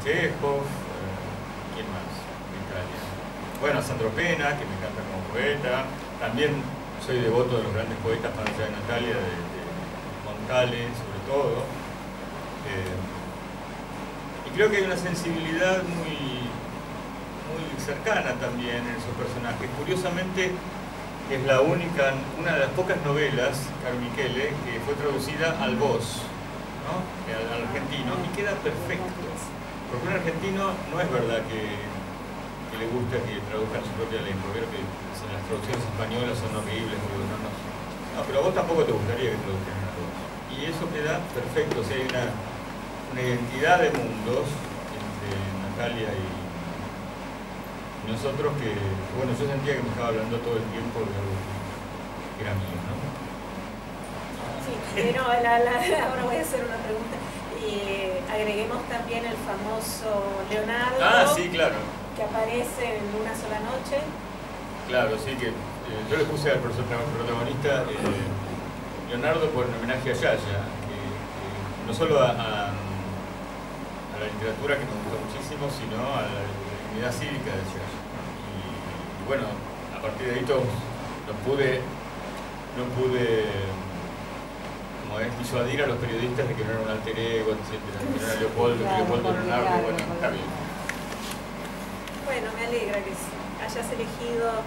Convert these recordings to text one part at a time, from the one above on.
Chekhov, ¿quién más? En Italia. Bueno, Sandro Pena, que me encanta como poeta. También soy devoto de los grandes poetas, más allá de Natalia, de Montale, sobre todo. Y creo que hay una sensibilidad muy cercana también en esos personajes. Curiosamente, es una de las pocas novelas, Caro Michele, que fue traducida al voz, ¿no? Al argentino, y queda perfecto. Porque un argentino no es verdad que le gusta que traduzcan su propia lengua. Creo que las traducciones españolas son horribles, no, pero a vos tampoco te gustaría que traduzcan a vos. Y eso queda perfecto. O sea, hay una identidad de mundos entre Natalia y nosotros que, bueno, yo sentía que me estaba hablando todo el tiempo de algo que era mío, ¿no? Sí, pero ahora voy a hacer una pregunta. Agreguemos también el famoso Leonardo. Ah, sí, claro. Que aparece en Una sola noche. Claro, sí, que yo le puse al protagonista Leonardo por un homenaje a Yaya, que no solo a la literatura, que me gusta muchísimo, sino a la dignidad cívica de Yaya. Y bueno, a partir de ahí no pude como es, disuadir a los periodistas de que no era un alter ego, etc. Que no era Leopoldo Leonardo, bueno, está bien. Bueno, me alegra que hayas elegido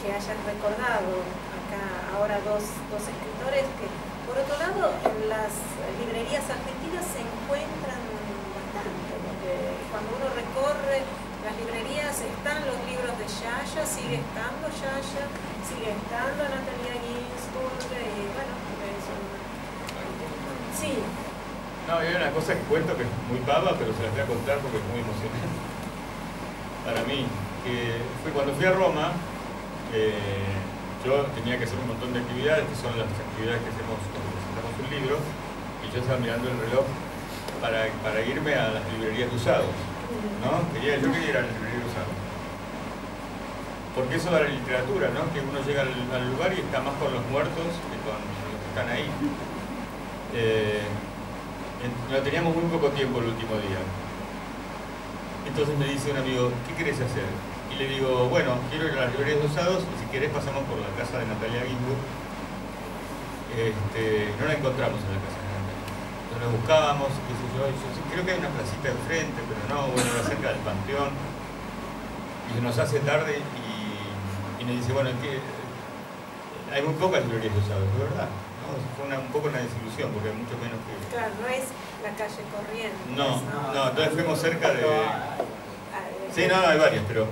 que hayas recordado acá ahora dos escritores que, por otro lado, en las librerías argentinas se encuentran bastante, porque cuando uno recorre las librerías están los libros de Yaya, sigue estando Yaya, sigue estando Natalia Ginsburg, y bueno, sí. No, hay una cosa que cuento que es muy pava, pero se las voy a contar porque es muy emocionante para mí. Que fue cuando fui a Roma, yo tenía que hacer un montón de actividades, que son las actividades que hacemos cuando presentamos un libro, y yo estaba mirando el reloj para irme a las librerías de usados, ¿no? Yo quería ir a las librerías de usados. Porque eso da la literatura, ¿no? Que uno llega al lugar y está más con los muertos que con los que están ahí. No teníamos muy poco tiempo el último día. Entonces me dice un amigo, ¿qué querés hacer? Y le digo, bueno, quiero ir a las librerías de usados y si querés pasamos por la casa de Natalia Ginsburg. No la encontramos en la casa de Natalia. Entonces la buscábamos, qué sé yo, creo que hay una placita enfrente, pero no, bueno, era cerca del Panteón. Y se nos hace tarde y me dice, bueno, hay muy pocas librerías de usados, ¿de verdad? ¿No? Fue un poco una desilusión, porque hay mucho menos que... Claro, no es la calle Corrientes. No, entonces fuimos cerca de... Sí, no, hay varias, pero...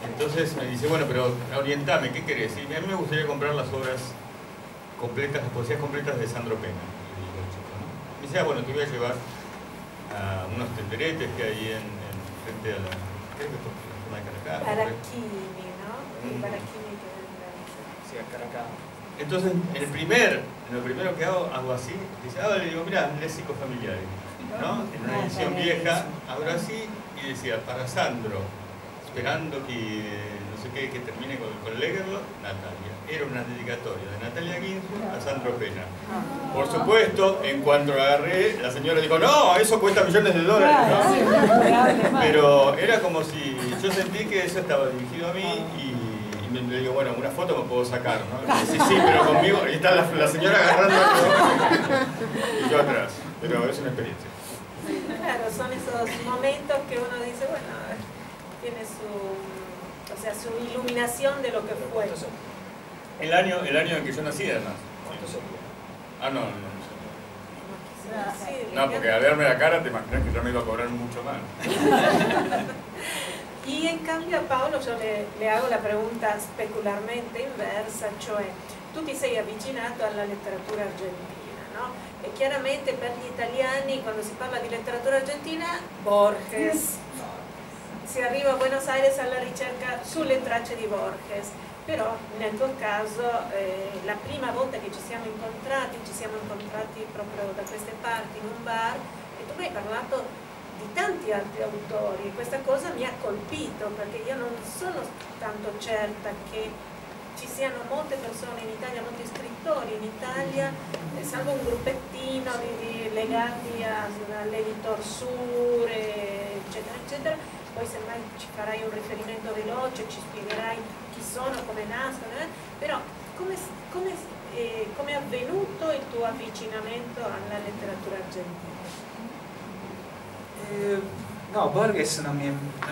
Entonces me dice, bueno, pero orientame, ¿qué querés? Y a mí me gustaría comprar las obras completas, las poesías completas de Sandro Pena. Y me dice, bueno, te voy a llevar a unos tenderetes que hay frente a la... Creo que es la zona de Caracas. Baracchini, ¿no? Baracchini que sí, a Caracas. Entonces, lo primero que hago así, dice, le digo, mirá, léxico familiares, ¿no? En una edición vieja, abro así y decía, para Sandro, esperando que no sé qué, que termine con leerlo, Natalia. Era una dedicatoria de Natalia Ginsburg a Sandro Pena. Por supuesto, en cuanto lo agarré, la señora dijo, no, eso cuesta millones de dólares, ¿no? Pero era como si yo sentí que eso estaba dirigido a mí y le digo, bueno, una foto me puedo sacar, ¿no? Y dice, sí, pero conmigo, y está la señora agarrando y yo atrás, pero es una experiencia. Claro, son esos momentos que uno dice, bueno, tiene su iluminación de lo que fue. El año en que yo nací, además. No. No, porque a verme la cara te imaginas que yo me iba a cobrar mucho más. Y en cambio a Paolo yo le hago la pregunta specularmente inversa, cioè tu ti sei avvicinato alla letteratura argentina, no? E chiaramente per gli italiani quando si parla di letteratura argentina, Borges, si arriva a Buenos Aires alla ricerca sulle tracce di Borges, però nel tuo caso la prima volta che ci siamo incontrati proprio da queste parti in un bar e tu mi hai parlato di tanti altri autori e questa cosa mi ha colpito perché io non sono tanto certa che ci siano molte persone in Italia, molti scrittori in Italia, salvo un gruppettino legati all'editor Sur, eccetera, eccetera. Poi semmai ci farai un riferimento veloce, ci spiegherai chi sono, come nascono, però come è avvenuto il tuo avvicinamento alla letteratura argentina? No, Borges non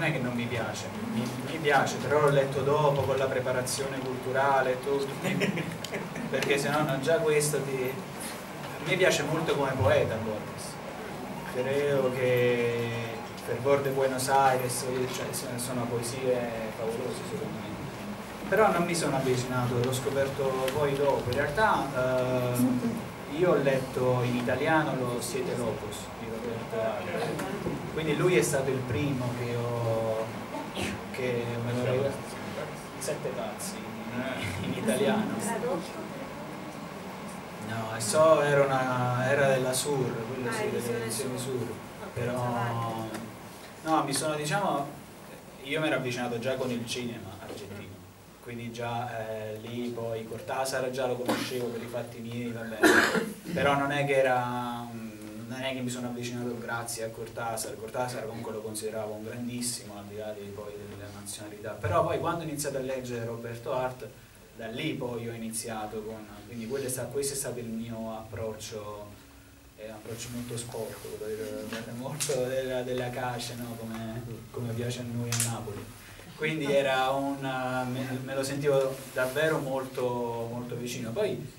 è che non mi piace, mi piace, però l'ho letto dopo con la preparazione culturale e tutto, perché se no non già questo ti... A me piace molto come poeta Borges, credo che Fervor de Buenos Aires, cioè, sono poesie favolose secondo me, però non mi sono avvicinato, l'ho scoperto poi dopo. In realtà io ho letto in italiano lo Siete Locos di Roberto Arte, quindi lui è stato il primo che me lo regala. Sette pazzi in italiano. No, era della Sur, quello sì, delle edizioni Sur, però no, io mi ero avvicinato già con il cinema argentino, quindi già lì poi Cortázar già lo conoscevo per i fatti miei, vabbè, però non è che mi sono avvicinato grazie a Cortázar comunque lo consideravo un grandissimo, al di là poi della nazionalità, però poi quando ho iniziato a leggere Roberto Art, da lì poi ho iniziato quindi questo è stato il mio approccio, molto sporco, molto della cace, no? come piace a noi a Napoli, quindi me lo sentivo davvero molto, molto vicino. Poi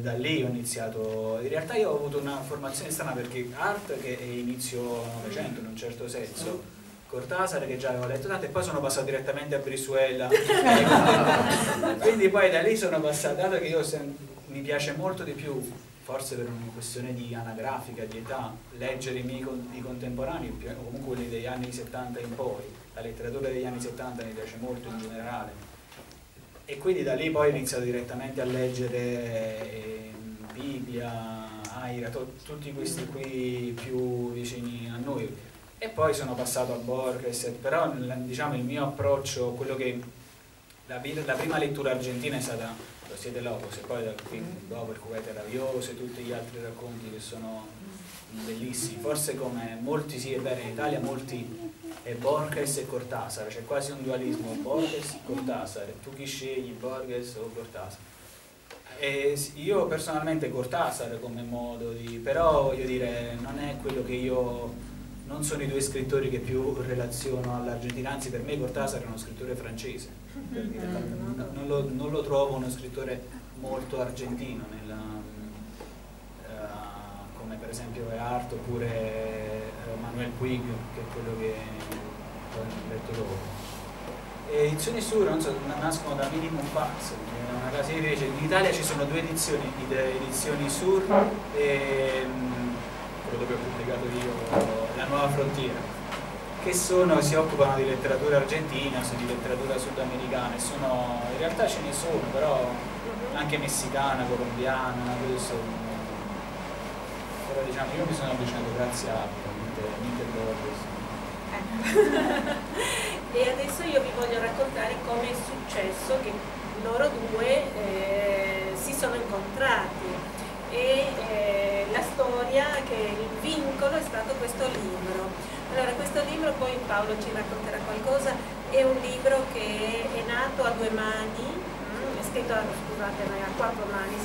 da lì ho iniziato, in realtà io ho avuto una formazione strana, perché Art che è inizio Novecento in un certo senso, Cortázar che già avevo letto tanto, e poi sono passato direttamente a Brizuela quindi poi da lì sono passato, dato che mi piace molto di più, forse per una questione di anagrafica, di età, leggere i miei contemporanei, comunque quelli degli anni 70 in poi, la letteratura degli anni 70 mi piace molto in generale, e quindi da lì poi ho iniziato direttamente a leggere Bibbia, Aira, tutti questi qui più vicini a noi, e poi sono passato a Borges, però diciamo il mio approccio, quello che la prima lettura argentina è stata Lo Siete Locos, e poi dopo il Cuvette Raviose e tutti gli altri racconti che sono bellissimi, forse come molti, sì è vero, in Italia molti è Borges e Cortázar, c'è quasi un dualismo Borges, Cortázar, tu chi scegli, Borges o Cortázar? E io personalmente Cortázar come modo di, però voglio dire, non è quello che io, non sono i due scrittori che più relaziono all'Argentina, anzi per me Cortázar è uno scrittore francese, per dire, non lo trovo uno scrittore molto argentino, come per esempio è Art, oppure Manuel Puig, che è quello che ho letto dopo. Edizioni Sur nascono da Minimum Pax, una casa editrice. In Italia ci sono due edizioni, edizioni Sur e quello dove ho pubblicato io, La Nuova Frontiera, che si occupano di letteratura argentina, di letteratura sudamericana, in realtà ce ne sono, però anche messicana, colombiana, però diciamo io mi sono avvicinato grazie a Niente Borges. E adesso io vi voglio raccontare come è successo che loro due si sono incontrati, e la storia, che il vincolo è stato questo libro. Allora, questo libro, poi Paolo ci racconterà qualcosa, è un libro che è nato a due mani, è scritto, scusate, a quattro mani,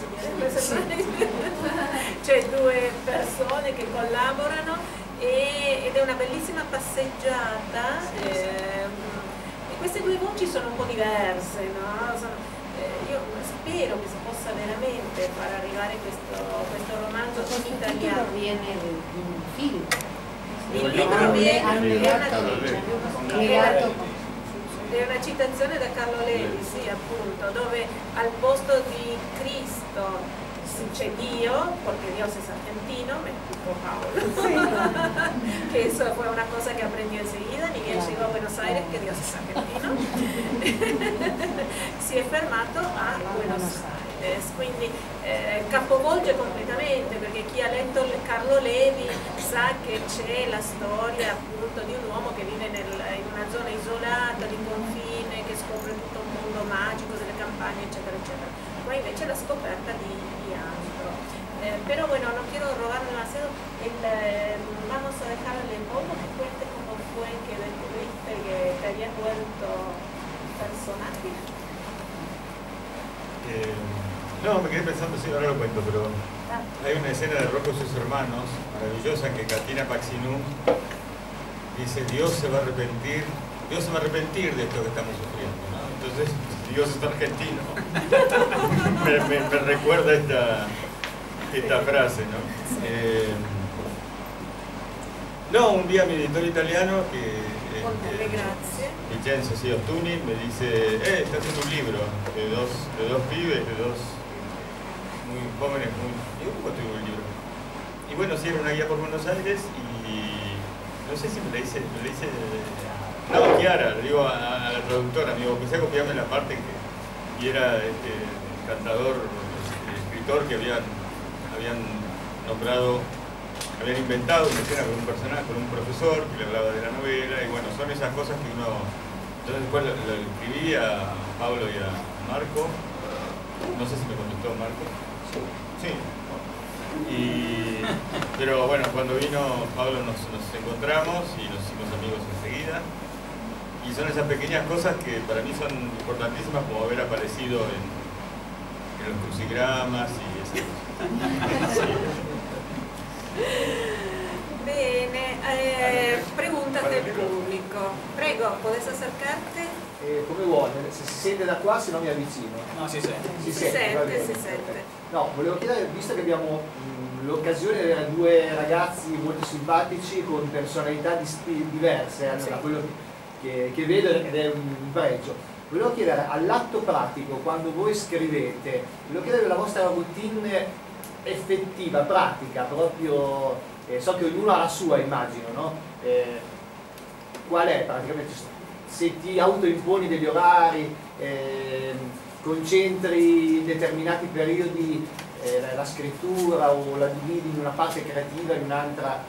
cioè due persone che collaborano, ed è una bellissima passeggiata, e queste due voci sono un po' diverse, no? Io spero che si possa veramente far arrivare questo romanzo in italiano. Viene un film. Il libro viene è una citazione da Carlo Levi, sì, appunto, dove al posto di Cristo c'è Dio, porque Dios es argentino, me explicó Paolo, que eso fue una cosa que aprendió enseguida, ni bien llegó a Buenos Aires, que Dios es argentino, si è fermato a Buenos Aires, quindi capovolge completamente, perché chi ha letto Carlo Levi sa che c'è la storia appunto di un uomo che vive in una zona isolata di confine, che scopre tutto un mondo magico delle campagne, eccetera, eccetera. Qua invece la scoperta di altro. Pero bueno, no quiero robar demasiado. Vamos a dejarle poco que cuente cómo fue que descubriste que te habías vuelto personaje. No, me quedé pensando, sí, ahora lo cuento, pero hay una escena de Rocco y sus hermanos, maravillosa, en que Catina Paxinú dice, Dios se va a arrepentir de esto que estamos sufriendo, ¿no? Entonces, Dios es argentino. me recuerda esta frase, ¿no? No, un día mi editor italiano, Vincenzo Siostuni, me dice, está haciendo un libro de dos pibes, de dos muy jóvenes, digo, ¿cómo estoy un libro? Y bueno, sí, era una guía por Buenos Aires y no sé si me le dice no, Chiara, le digo a la traductora, me digo, empecé a copiarme la parte y era cantador, escritor que habían nombrado, habían inventado una escena con un personaje, con un profesor que le hablaba de la novela, y bueno, son esas cosas que uno... Entonces después lo escribí a Pablo y a Marco, no sé si me contestó Marco. Sí. Pero bueno, cuando vino Pablo nos encontramos y nos hicimos amigos enseguida. Y son esas pequeñas cosas que para mí son importantísimas, como haber aparecido en los crucigramas y esas cosas. Bene, preguntas del pubblico. Prego, podés acercarte? Come vuole, se si sente da qua, se no mi avvicino. No, si sente. Si sente. No, volevo chiedere, visto che abbiamo l'occasione di avere due ragazzi molto simpatici con personalità diverse, da quello che vedo, ed è un pregio. Volevo chiedere, all'atto pratico, quando voi scrivete, volevo chiedere la vostra routine effettiva, pratica, proprio, so che ognuno ha la sua, immagino, no? Qual è praticamente? Se ti autoimponi degli orari, concentri in determinati periodi la scrittura o la dividi in una parte creativa, in un'altra,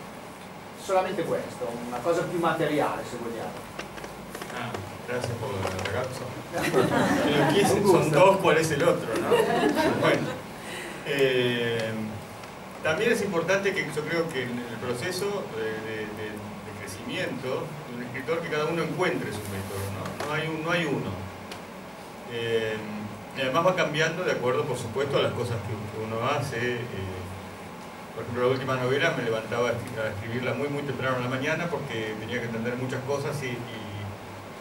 solamente questo, una cosa più materiale, se vogliamo. Gracias por el ragazzo. Son dos, ¿cuál es el otro? ¿No? Bueno, también es importante que yo creo que en el proceso de crecimiento de un escritor, que cada uno encuentre su método, ¿no? No hay uno. Y además va cambiando de acuerdo, por supuesto, a las cosas que uno hace. Por ejemplo, la última novela me levantaba a escribirla muy temprano en la mañana porque tenía que entender muchas cosas y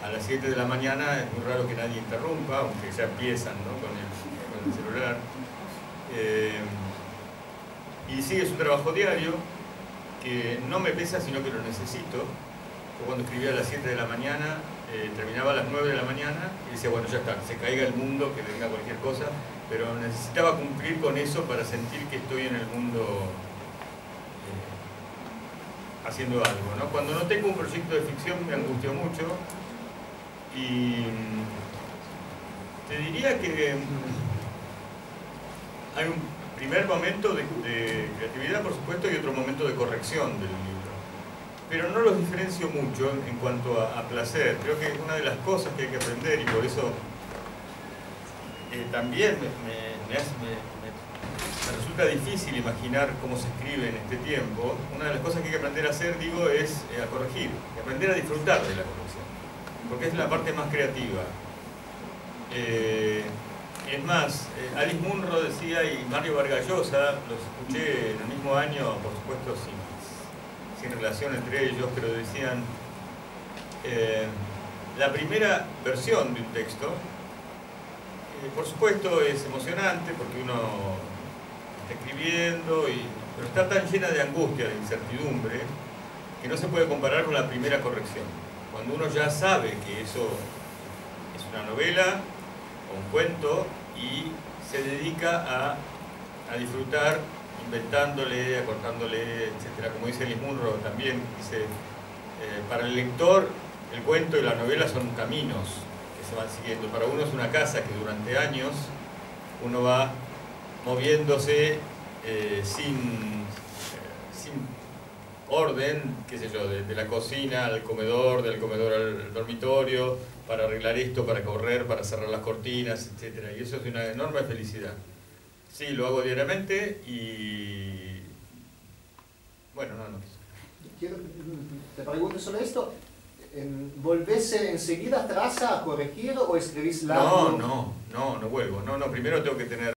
a las 7 de la mañana es muy raro que nadie interrumpa, aunque ya empiezan, ¿no? con el celular. Y sí, es un trabajo diario que no me pesa, sino que lo necesito. Yo cuando escribía a las 7 de la mañana, terminaba a las 9 de la mañana y decía, bueno, ya está, se caiga el mundo, que venga cualquier cosa, pero necesitaba cumplir con eso para sentir que estoy en el mundo haciendo algo, ¿no? Cuando no tengo un proyecto de ficción me angustio mucho y te diría que hay un primer momento de creatividad, por supuesto, y otro momento de corrección del libro. Pero no los diferencio mucho en cuanto a placer. Creo que es una de las cosas que hay que aprender y por eso también me resulta difícil imaginar cómo se escribe en este tiempo. Una de las cosas que hay que aprender a hacer, digo, es a corregir, y aprender a disfrutar de la corrección, porque es la parte más creativa. Es más, Alice Munro decía, y Mario Vargas Llosa, los escuché en el mismo año, por supuesto sin relación entre ellos, pero decían, la primera versión de un texto, por supuesto es emocionante porque uno está escribiendo, pero está tan llena de angustia, de incertidumbre, que no se puede comparar con la primera corrección. Cuando uno ya sabe que eso es una novela o un cuento y se dedica a disfrutar inventándole, acortándole, etc. Como dice Alice Munro también, dice, para el lector el cuento y la novela son caminos que se van siguiendo. Para uno es una casa que durante años uno va moviéndose sin orden, qué sé yo, de la cocina al comedor, del comedor al dormitorio, para arreglar esto, para correr, para cerrar las cortinas, etc. Y eso es una enorme felicidad. Sí, lo hago diariamente y... bueno, Te pregunto sobre esto. ¿Volvés enseguida atrás a corregir o escribís largo? No vuelvo. Primero tengo que tener